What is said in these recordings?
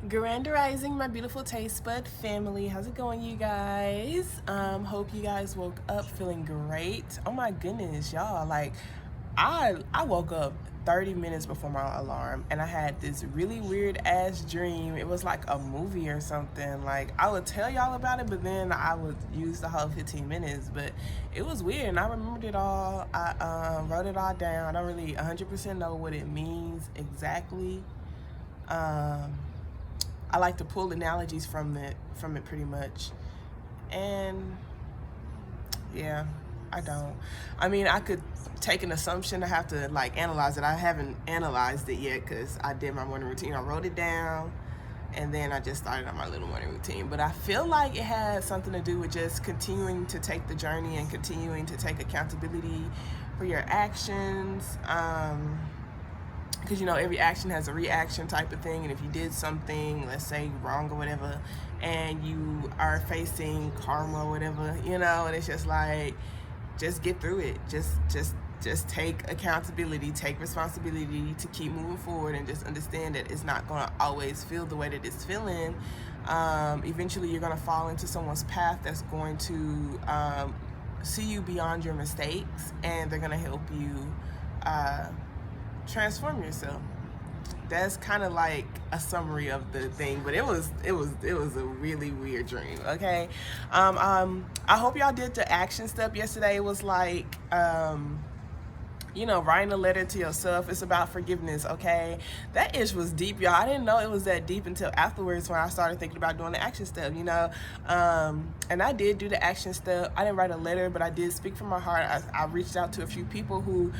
Grandarizing, my beautiful taste bud family. How's it going, you guys? Hope you guys woke up feeling great. Oh my goodness, y'all! Like, I woke up 30 minutes before my alarm, and I had this really weird ass dream. It was like a movie or something. Like, I would tell y'all about it, but then I would use the whole 15 minutes. But it was weird, and I remembered it all. I wrote it all down. I don't really 100% know what it means exactly. Um, I like to pull analogies from it pretty much. And yeah, I don't. I mean, I could take an assumption. I have to like analyze it. I haven't analyzed it yet because I did my morning routine. I wrote it down and then I just started on my little morning routine. But I feel like it has something to do with just continuing to take the journey and continuing to take accountability for your actions. Because every action has a reaction type of thing, and if you did something, let's say wrong or whatever, and you are facing karma or whatever, and it's just like, just get through it. Just take accountability, take responsibility to keep moving forward, and just understand that it's not going to always feel the way that it's feeling. Eventually you're going to fall into someone's path that's going to see you beyond your mistakes, and they're going to help you transform yourself. That's kind of like a summary of the thing, but it was a really weird dream. Okay, I hope y'all did the action step yesterday. It was like writing a letter to yourself. It's about forgiveness. Okay, that ish was deep, y'all. I didn't know it was that deep until afterwards when I started thinking about doing the action step. And I did do the action step. I didn't write a letter, but I did speak from my heart. I reached out to a few people who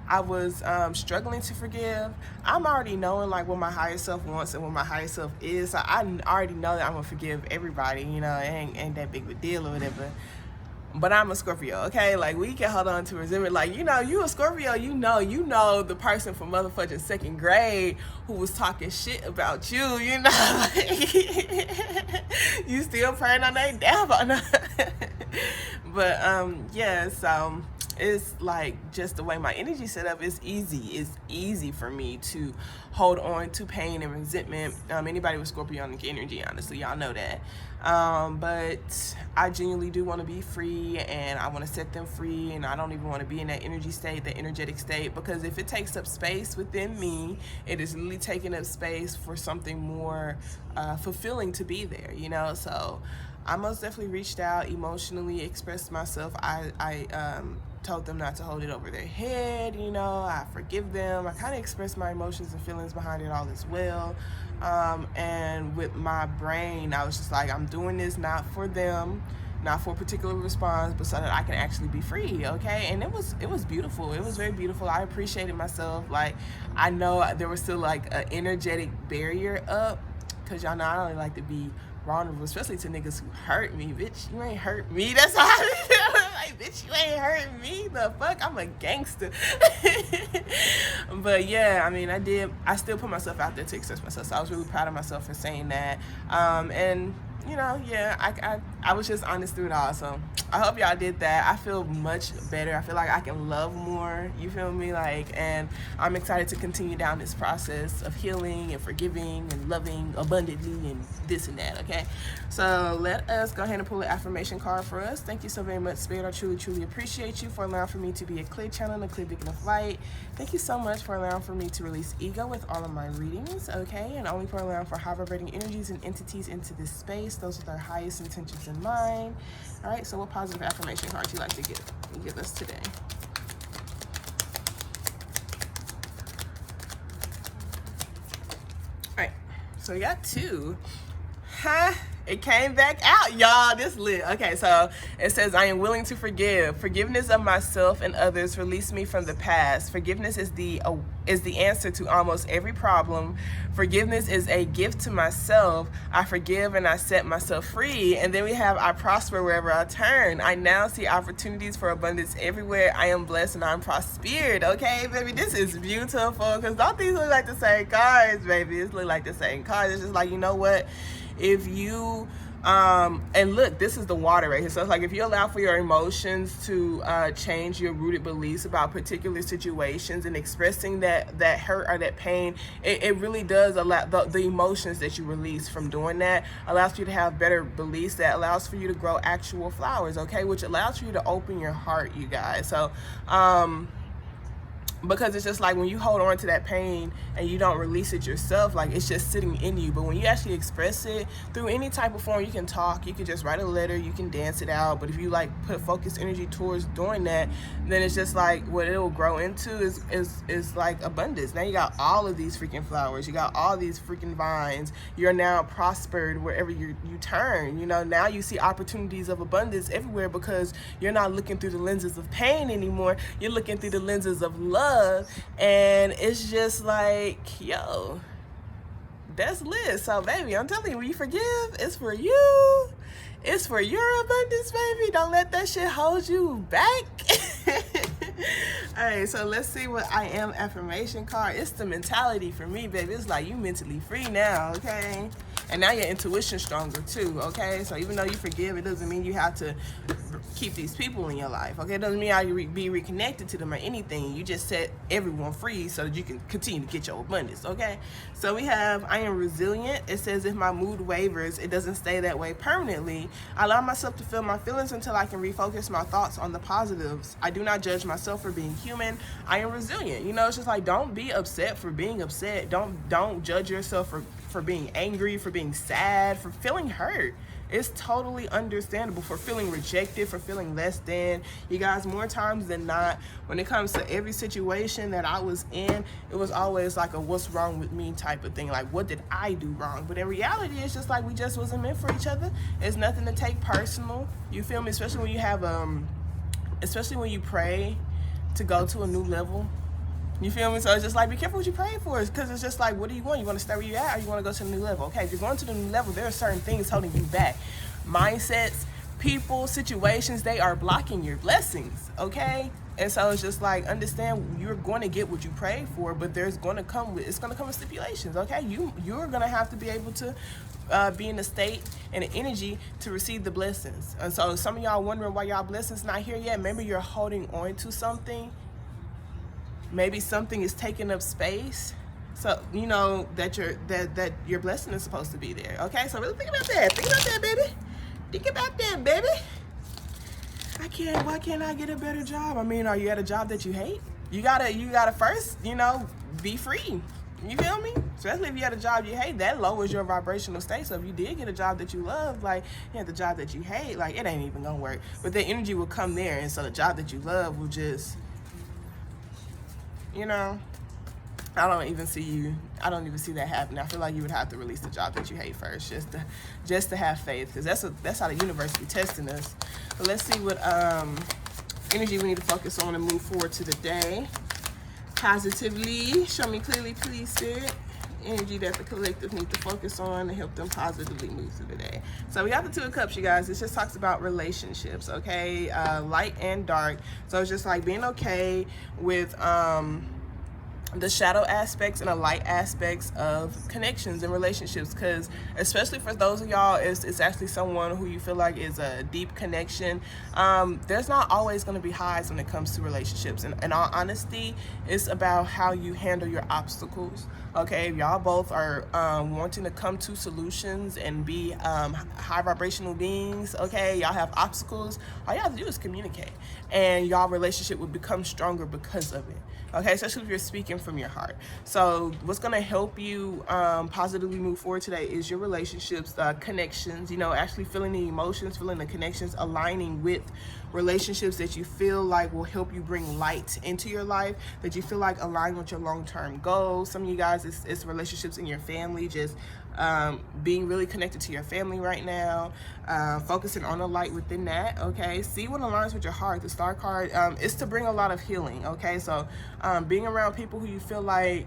I was struggling to forgive. I'm already knowing like what my higher self wants and what my higher self is. So I already know that I'm gonna forgive everybody. It ain't that big of a deal or whatever. But I'm a Scorpio, okay? Like, we can hold on to resentment. Like, you a Scorpio, you know the person from motherfucking second grade who was talking shit about you, you still praying on that devil. But yeah, so it's like just the way my energy set up is easy. It's easy for me to hold on to pain and resentment. Anybody with Scorpionic energy, honestly, y'all know that. But I genuinely do want to be free, and I want to set them free, and I don't even want to be in that energy state, that energetic state, because if it takes up space within me, it is literally taking up space for something more fulfilling to be there, So I most definitely reached out emotionally, expressed myself. I told them not to hold it over their head, I forgive them. I kind of expressed my emotions and feelings behind it all as well. And with my brain, I was just like, I'm doing this not for them, not for a particular response, but so that I can actually be free, okay? And it was beautiful. It was very beautiful. I appreciated myself. Like, I know there was still like an energetic barrier up, because y'all know I don't really like to be vulnerable, especially to niggas who hurt me. Bitch, you ain't hurt me. That's how I feel. Like, bitch, you ain't hurt me. The fuck? I'm a gangster. But yeah, I mean, I still put myself out there to express myself. So I was really proud of myself for saying that. And yeah, I was just honest through it all. So I hope y'all did that. I feel much better. I feel like I can love more. You feel me? And I'm excited to continue down this process of healing and forgiving and loving abundantly and this and that. Okay, so let us go ahead and pull an affirmation card for us. Thank you so very much, Spirit. I truly appreciate you for allowing for me to be a clear channel and a clear beacon of light. Thank you so much for allowing for me to release ego with all of my readings. Okay, and only for allowing for high vibrating energies and entities into this space. Those with our highest intentions in mind. All right, so what positive affirmation cards you like to give us today? All right, so we got two. It came back out, y'all. This lit. Okay, so it says, I am willing to forgive. Forgiveness of myself and others release me from the past. Forgiveness is the answer to almost every problem. Forgiveness is a gift to myself. I forgive and I set myself free. And then we have, I prosper wherever I turn. I now see opportunities for abundance everywhere. I am blessed and I'm prospered. Okay, baby, this is beautiful, because don't these look like the same cards, baby? It's look like the same cards. It's just like, you know what? If you And look, this is the water right here. So it's like if you allow for your emotions to change your rooted beliefs about particular situations and expressing that hurt or that pain, it really does allow the emotions that you release from doing that allows you to have better beliefs, that allows for you to grow actual flowers, okay, which allows for you to open your heart, you guys. So because it's just like when you hold on to that pain and you don't release it yourself, like it's just sitting in you. But when you actually express it through any type of form, you can talk, you can just write a letter, you can dance it out. But if you like put focused energy towards doing that, then it's just like what it will grow into is like abundance. Now you got all of these freaking flowers, you got all these freaking vines. You're now prospered wherever you turn. You know, now you see opportunities of abundance everywhere because you're not looking through the lenses of pain anymore. You're looking through the lenses of love. And it's just like, yo, that's lit. So baby, I'm telling you, when you forgive, it's for you. It's for your abundance, baby. Don't let that shit hold you back. All right, so let's see what I am affirmation card. It's the mentality for me, baby. It's like you mentally free now, okay? And now your intuition stronger too, okay? So even though you forgive, it doesn't mean you have to keep these people in your life, okay? It doesn't mean you be reconnected to them or anything. You just set everyone free so that you can continue to get your abundance, okay? So we have, I am resilient. It says if my mood wavers, it doesn't stay that way permanently. I allow myself to feel my feelings until I can refocus my thoughts on the positives. I do not judge myself for being human. I am resilient. You know, it's just like, don't be upset for being upset. Don't judge yourself for being angry, for being sad, for feeling hurt. It's totally understandable, for feeling rejected, for feeling less than. You guys, more times than not, when it comes to every situation that I was in, it was always like a what's wrong with me type of thing. Like, what did I do wrong? But in reality, it's just like we just wasn't meant for each other. It's nothing to take personal. You feel me? Especially when you have, especially when you pray to go to a new level. You feel me? So it's just like, be careful what you pray for, because it's just like, what do you want? You want to stay where you at, or you want to go to the new level? Okay, if you're going to the new level, there are certain things holding you back. Mindsets, people, situations, they are blocking your blessings, okay? And so it's just like, understand you're going to get what you pray for, but it's going to come with stipulations, okay? You're going to have to be able to be in a state and an energy to receive the blessings. And so some of y'all wondering why y'all blessings not here yet. Maybe you're holding on to something. Maybe something is taking up space, so you know that your blessing is supposed to be there. Okay, so really think about that. Think about that, baby. Think about that, baby. Why can't I get a better job? I mean, are you at a job that you hate? You gotta first, you know, be free. You feel me? Especially if you had a job you hate, that lowers your vibrational state. So if you did get a job that you love, like you had the job that you hate, like it ain't even gonna work. But the energy will come there, and so the job that you love will just, you know, I don't even see that happening. I feel like you would have to release the job that you hate first, just to have faith, because that's how the universe be testing us. But let's see what energy we need to focus on and move forward to the day. Positively, show me clearly, please, Spirit. Energy that the collective need to focus on to help them positively move through the day. So we got the Two of Cups, you guys. This just talks about relationships, okay? Light and dark. So it's just like being okay with the shadow aspects and the light aspects of connections and relationships, because especially for those of y'all, it's actually someone who you feel like is a deep connection. There's not always going to be highs when it comes to relationships, and in all honesty, it's about how you handle your obstacles. Okay, if y'all both are wanting to come to solutions and be high vibrational beings, okay, y'all have obstacles, all y'all have to do is communicate, and y'all relationship will become stronger because of it. Okay, especially if you're speaking from your heart. So what's going to help you positively move forward today is your relationships, connections, you know, actually feeling the emotions, feeling the connections, aligning with relationships that you feel like will help you bring light into your life, that you feel like align with your long-term goals. Some of you guys, it's relationships in your family, just being really connected to your family right now, focusing on the light within that. Okay, see what aligns with your heart. The Star card is to bring a lot of healing. Okay, so being around people who you feel like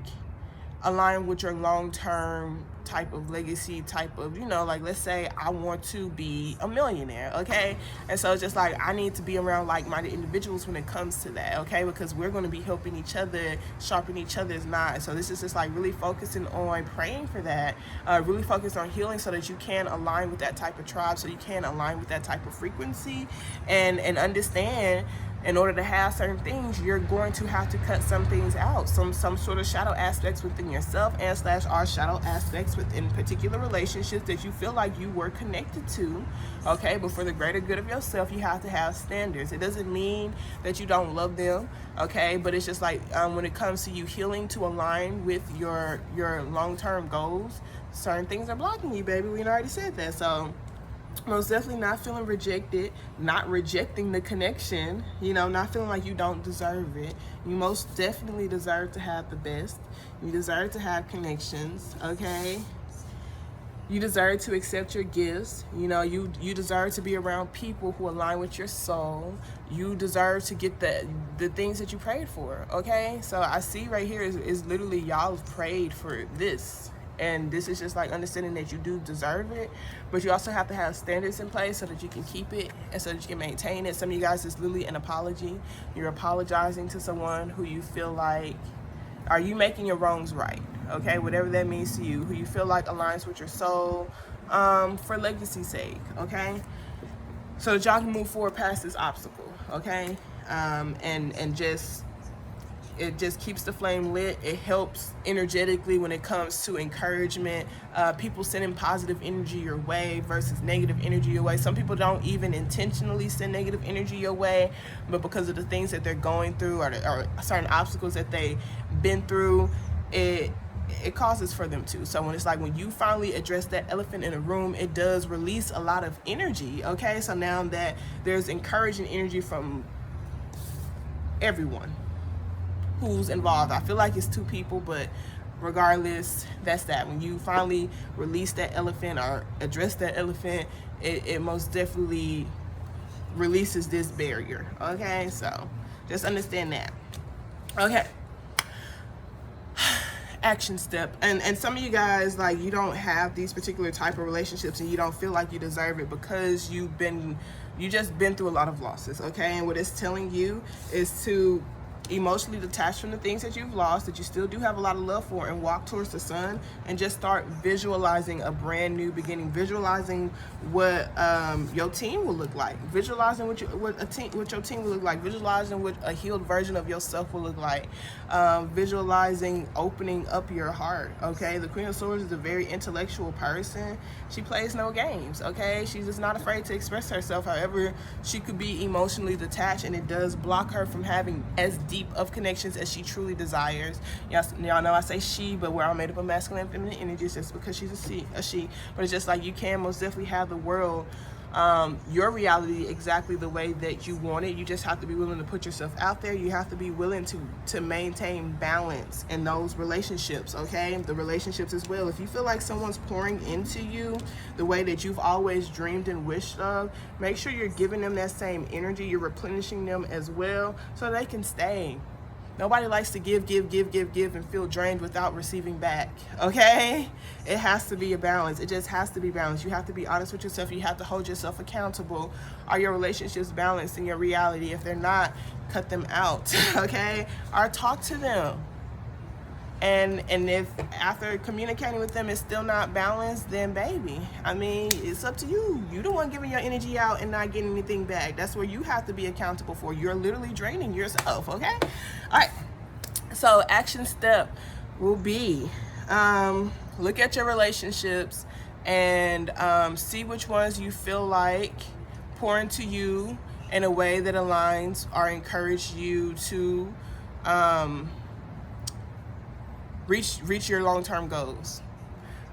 align with your long-term type of legacy, type of, like, let's say I want to be a millionaire, okay? And so it's just like I need to be around like-minded individuals when it comes to that, okay? Because we're going to be helping each other sharpen each other's knives. So this is just like really focusing on praying for that, really focus on healing so that you can align with that type of tribe, so you can align with that type of frequency, and understand in order to have certain things, you're going to have to cut some things out, some sort of shadow aspects within yourself and / our shadow aspects within particular relationships that you feel like you were connected to, okay? But for the greater good of yourself, you have to have standards. It doesn't mean that you don't love them, okay? But it's just like when it comes to you healing to align with your long-term goals, certain things are blocking you, baby. We already said that. So most definitely not feeling rejected, not rejecting the connection, not feeling like you don't deserve it. You most definitely deserve to have the best. You deserve to have connections, okay? You deserve to accept your gifts. You deserve to be around people who align with your soul. You deserve to get the things that you prayed for, okay? So I see right here is literally y'all have prayed for this. And this is just like understanding that you do deserve it, but you also have to have standards in place so that you can keep it and so that you can maintain it. Some of you guys, is literally an apology. You're apologizing to someone who you feel like, are you making your wrongs right? Okay, whatever that means to you, who you feel like aligns with your soul, for legacy's sake, okay? So that y'all can move forward past this obstacle, okay? And just, it just keeps the flame lit. It helps energetically when it comes to encouragement. People sending positive energy your way versus negative energy your way. Some people don't even intentionally send negative energy your way, but because of the things that they're going through or certain obstacles that they've been through, it causes for them to. So when it's like when you finally address that elephant in the room, it does release a lot of energy, okay? So now that there's encouraging energy from everyone who's involved. I feel like it's two people, but regardless, that's that. When you finally release that elephant or address that elephant, it most definitely releases this barrier, okay? So just understand that. Okay. Action step. And some of you guys, like, you don't have these particular type of relationships and you don't feel like you deserve it because you just been through a lot of losses, okay? And what it's telling you is to emotionally detach from the things that you've lost, that you still do have a lot of love for, and walk towards the sun and just start visualizing a brand new beginning, visualizing what your team will look like, visualizing what your team will look like, visualizing what a healed version of yourself will look like, visualizing opening up your heart, okay? The Queen of Swords is a very intellectual person. She plays no games, okay? She's just not afraid to express herself. However, she could be emotionally detached, and it does block her from having as deep of connections as she truly desires. Y'all know I say she, but we're all made up of masculine and feminine energies just because she's a she. But it's just like you can most definitely have the world, your reality exactly the way that you want it. You just have to be willing to put yourself out there. You have to be willing to maintain balance in those relationships, okay? The relationships as well. If you feel like someone's pouring into you the way that you've always dreamed and wished of, make sure you're giving them that same energy. You're replenishing them as well so they can stay. Nobody likes to give and feel drained without receiving back, okay? It has to be a balance. It just has to be balanced. You have to be honest with yourself. You have to hold yourself accountable. Are your relationships balanced in your reality? If they're not, cut them out, okay? Or talk to them. And if after communicating with them it's still not balanced, then baby, I mean, it's up to you. You the one giving your energy out and not getting anything back. That's where you have to be accountable for. You're literally draining yourself, okay? All right. So action step will be look at your relationships and see which ones you feel like pour into you in a way that aligns or encourage you to reach your long-term goals.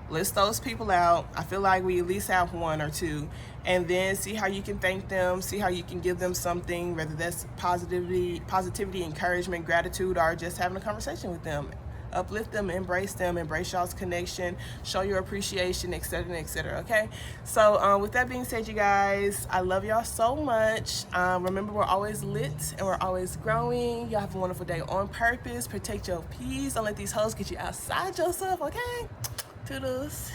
List those people out. I feel like we at least have one or two, and then see how you can thank them, see how you can give them something, whether that's positivity, encouragement, gratitude, or just having a conversation with them. uplift them, embrace y'all's connection, show your appreciation, etc., etc. Okay, so with that being said, you guys, I love y'all so much. Remember, we're always lit and we're always growing. Y'all have a wonderful day on purpose. Protect your peace. Don't let these hoes get you outside yourself. Okay, toodles.